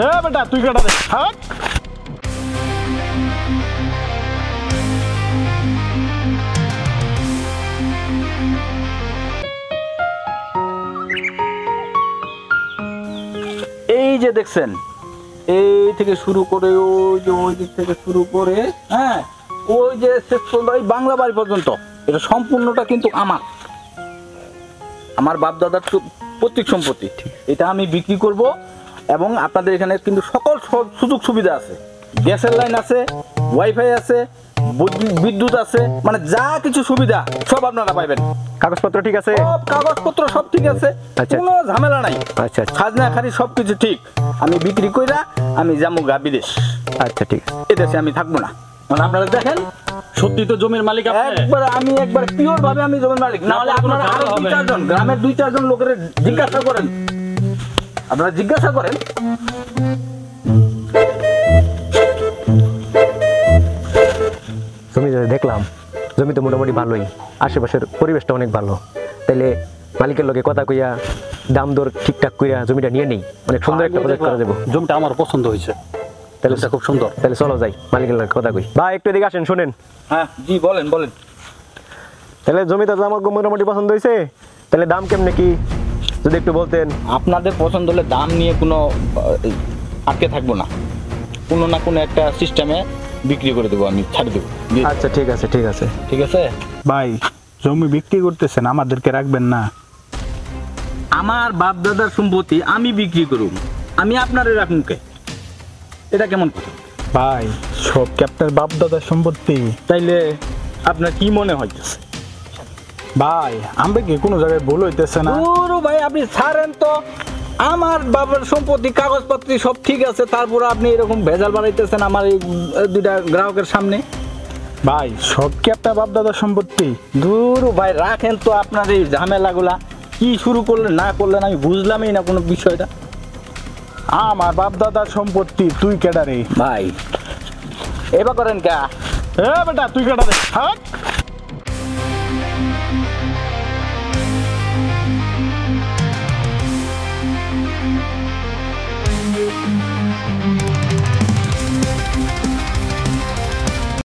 এ বেটা তুই কাটা দে। হাট। এই যে দেখছেন, এই থেকে শুরু করে ওই যে ওই দিক থেকে শুরু করে, হ্যাঁ, ওই যে শেষ পর্যন্ত ওই বাংলা বাড়ি পর্যন্ত, এটা সম্পূর্ণটা কিন্তু আমার বাপ দাদার পৈতৃক সম্পত্তি। এটা আমি বিক্রি করব এবং আপনাদের এখানে কিন্তু সকল সুযোগ সুবিধা আছে, গ্যাসের লাইন আছে, ওয়াইফাই আছে, বিদ্যুৎ আছে, মানে যা কিছু সুবিধা সব আপনারা পাইবেন। কাগজপত্র ঠিক আছে? সব কাগজপত্র সব ঠিক আছে, কোনো ঝামেলা নাই। আচ্ছা, খাজনা খারি সবকিছু ঠিক। আমি বিক্রি কইরা আমি যাবো বিদেশ। আচ্ছা ঠিক আছে, এদেশে আমি থাকবো না। মানে আপনারা দেখেন, সত্যি তো জমির মালিক আপনি? আমি একবার পিওর ভাবে আমি জমির মালিক। না হলে আপনারা আরো 2-4 জন গ্রামের 2-4 জন লোকের জিজ্ঞাসা করেন, আপনারা জিজ্ঞাসা করেন। জমি দেখলাম, জমি তো মোটামুটি ভালোই, আশেপাশের পরিবেশটা অনেক ভালো। তাইলে মালিকের লগে কথা কইয়া দাম দর ঠিকঠাক কইরা জমিটা নিয়ে নেই, অনেক সুন্দর একটা প্রজেক্ট করা যাবো। জমিটা আমার পছন্দ হয়েছে, তাহলে খুব সুন্দর। তাহলে চলো যাই, মালিকের লগে কথা কই। ভাই একটু এদিকে আসেন, শুনেন। হ্যাঁ জি, বলেন বলেন। তাহলে জমিটা তো আমার মোটামুটি পছন্দ হয়েছে, তাহলে দাম কেমনে কি যদি একটু বলতেন। আপনাদের পছন্দ হলে দাম নিয়ে কোনো আটকে থাকবো না, কোনো না কোনো একটা সিস্টেমে বিক্রি করে দেবো, আমি ছাড়ে দেবো। আচ্ছা ঠিক আছে ঠিক আছে ঠিক আছে ভাই, জমি বিক্রি করতেছেন, আমাদেরকে রাখবেন না? আমার বাপ দাদার সম্পত্তি আমি বিক্রি করুম, আমি আপনারে রাখুন কে? এটা কেমন কথা ভাই? সব ক্যাপ্টার বাপ দাদার সম্পত্তি। তাইলে আপনার কি মনে হইতেছে? ভাই আমরা কি কোনো জায়গায় ভুল হইতেছে না? পুরো ভাই আপনি ছাড়েন তো, আমার বাবার সম্পত্তি কাগজপত্র সব ঠিক আছে, তারপর আপনি এরকম ভেজাল বানাইতেছেন আমার এই দুইটা গ্রাহকের সামনে। ভাই সব কি আপনার বাপ দাদার সম্পত্তি? দূর ভাই, রাখেন তো আপনার এই ঝামেলাগুলা। কি শুরু করলেন না করলেন আমি বুঝলামই না কোনো বিষয়টা। আমার বাপ দাদার সম্পত্তি, তুই কেডা রে? ভাই এবার করেন কা? এ বেটা তুই কেডা রে? হাট।